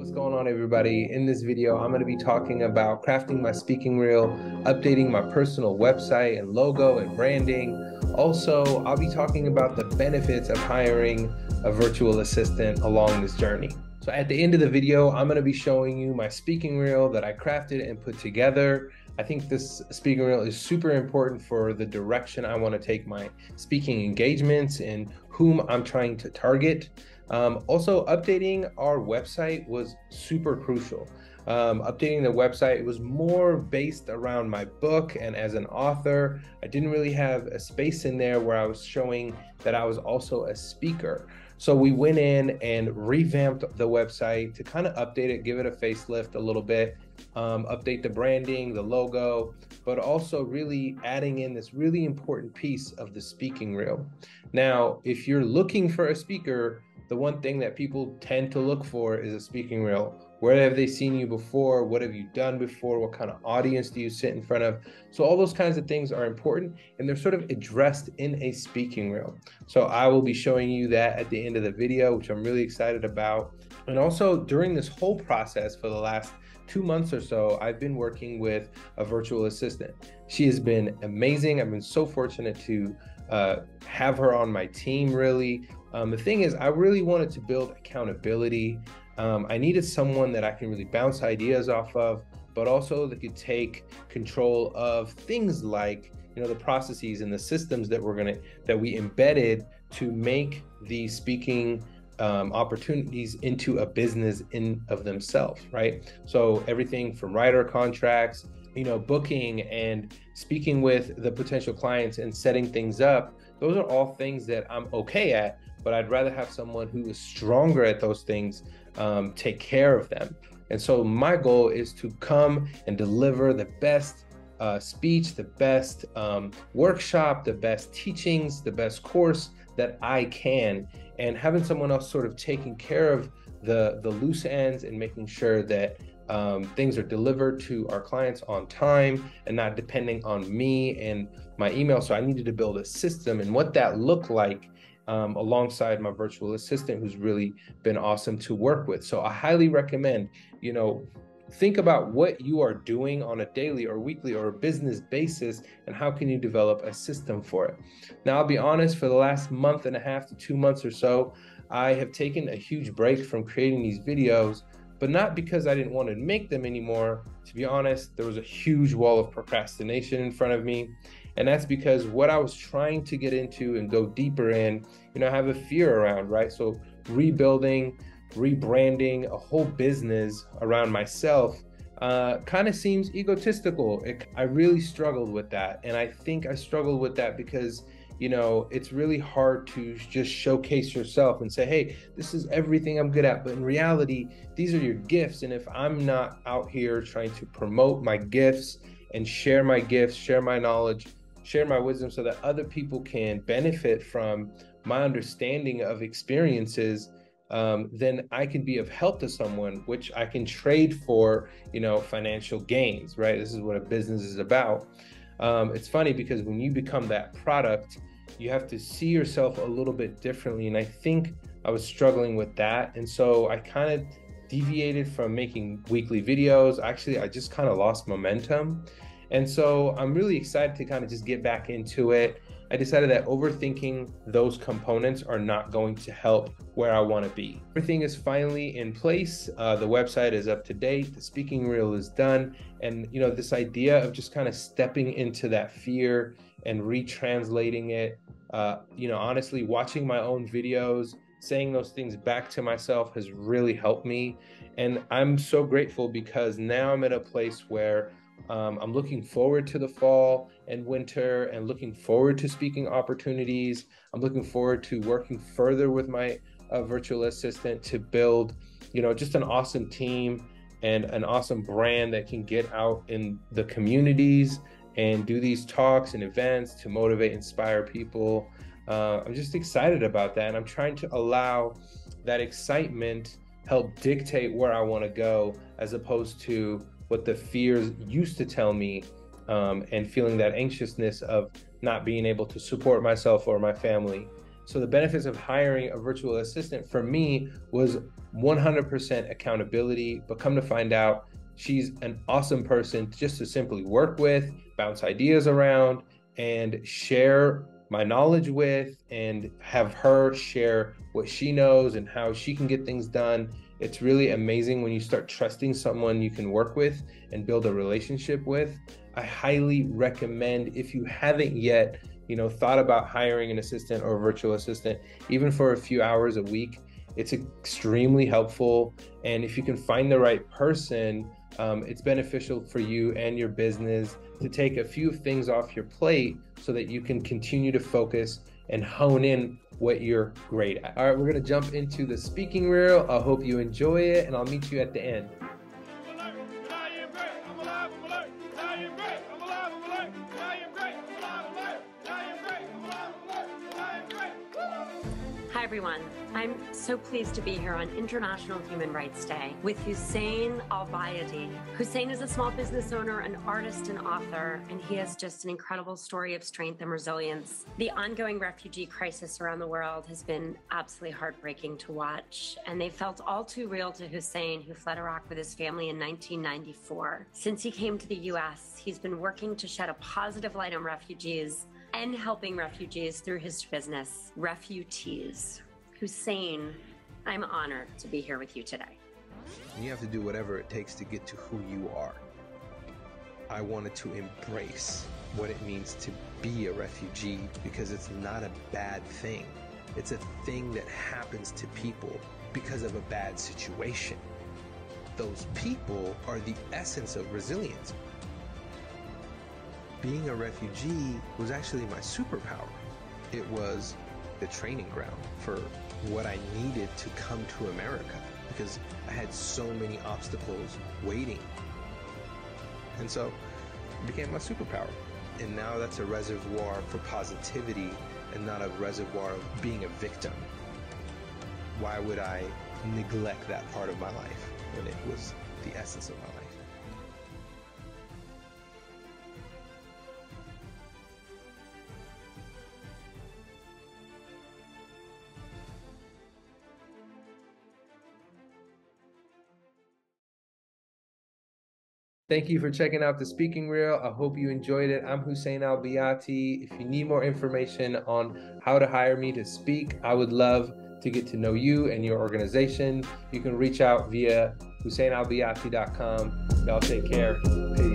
What's going on, everybody? In this video, I'm going to be talking about crafting my speaking reel, updating my personal website and logo and branding. Also, I'll be talking about the benefits of hiring a virtual assistant along this journey. So at the end of the video, I'm going to be showing you my speaking reel that I crafted and put together. I think this speaking reel is super important for the direction I want to take my speaking engagements and whom I'm trying to target. Also, updating our website was super crucial. Updating the website, it was more based around my book, and as an author, I didn't really have a space in there where I was showing that I was also a speaker. So we went in and revamped the website to kind of update it, give it a facelift a little bit, update the branding, the logo, but also really adding in this really important piece of the speaking reel. Now, if you're looking for a speaker, the one thing that people tend to look for is a speaking reel. Where have they seen you before? What have you done before? What kind of audience do you sit in front of? So all those kinds of things are important, and they're sort of addressed in a speaking reel. So I will be showing you that at the end of the video, which I'm really excited about. And also during this whole process for the last 2 months or so, I've been working with a virtual assistant. She has been amazing. I've been so fortunate to have her on my team, really. The thing is, I really wanted to build accountability. I needed someone that I can really bounce ideas off of, but also that could take control of things like, the processes and the systems that we embedded to make these speaking opportunities into a business in of themselves, right? So everything from writer contracts, booking and speaking with the potential clients and setting things up. Those are all things that I'm okay at, but I'd rather have someone who is stronger at those things take care of them. And so my goal is to come and deliver the best speech, the best workshop, the best teachings, the best course that I can, and having someone else sort of taking care of the loose ends and making sure that things are delivered to our clients on time and not depending on me and my email. So I needed to build a system, and what that looked like alongside my virtual assistant, who's really been awesome to work with. So I highly recommend, think about what you are doing on a daily or weekly or a business basis, and how can you develop a system for it. Now, I'll be honest, for the last month and a half to 2 months or so, I have taken a huge break from creating these videos, but not because I didn't want to make them anymore. To be honest, there was a huge wall of procrastination in front of me. And that's because what I was trying to get into and go deeper in, I have a fear around, right? So rebuilding, rebranding a whole business around myself kind of seems egotistical. I really struggled with that. And I think I struggled with that because it's really hard to just showcase yourself and say, hey, this is everything I'm good at. But in reality, these are your gifts. And if I'm not out here trying to promote my gifts and share my gifts, share my knowledge, share my wisdom so that other people can benefit from my understanding of experiences, then I can be of help to someone, which I can trade for, financial gains, right? This is what a business is about. It's funny because when you become that product, you have to see yourself a little bit differently. And I think I was struggling with that. And so I kind of deviated from making weekly videos. Actually, I just kind of lost momentum. And so I'm really excited to kind of just get back into it. I decided that overthinking those components are not going to help where I want to be. Everything is finally in place. The website is up to date. The speaking reel is done. And, this idea of just kind of stepping into that fear and retranslating it, honestly, watching my own videos, saying those things back to myself has really helped me. And I'm so grateful because now I'm in a place where I'm looking forward to the fall and winter and looking forward to speaking opportunities. I'm looking forward to working further with my virtual assistant to build, just an awesome team and an awesome brand that can get out in the communities and do these talks and events to motivate, inspire people. I'm just excited about that. And I'm trying to allow that excitement help dictate where I want to go, as opposed to what the fears used to tell me, and feeling that anxiousness of not being able to support myself or my family. So the benefits of hiring a virtual assistant for me was 100% accountability, but come to find out, she's an awesome person just to simply work with, bounce ideas around, and share my knowledge with, and have her share what she knows and how she can get things done. It's really amazing when you start trusting someone you can work with and build a relationship with. I highly recommend, if you haven't yet, thought about hiring an assistant or a virtual assistant, even for a few hours a week, it's extremely helpful. And if you can find the right person, it's beneficial for you and your business to take a few things off your plate so that you can continue to focus and hone in what you're great at. All right, we're gonna jump into the speaking reel. I hope you enjoy it, and I'll meet you at the end. Hi everyone, I'm so pleased to be here on International Human Rights Day with Hussein Al-Bayadi. Hussein is a small business owner, an artist, and author, and he has just an incredible story of strength and resilience. The ongoing refugee crisis around the world has been absolutely heartbreaking to watch, and they felt all too real to Hussein, who fled Iraq with his family in 1994. Since he came to the US, he's been working to shed a positive light on refugees and helping refugees through his business, Refugees. Hussein, I'm honored to be here with you today. You have to do whatever it takes to get to who you are. I wanted to embrace what it means to be a refugee because it's not a bad thing. It's a thing that happens to people because of a bad situation. Those people are the essence of resilience. Being a refugee was actually my superpower. It was the training ground for what I needed to come to America because I had so many obstacles waiting. And so it became my superpower. And now that's a reservoir for positivity and not a reservoir of being a victim. Why would I neglect that part of my life when it was the essence of my life? Thank you for checking out the speaking reel. I hope you enjoyed it. I'm Hussein Al-Bayadi. If you need more information on how to hire me to speak, I would love to get to know you and your organization. You can reach out via HusseinAlbayadi.com. Y'all take care. Peace.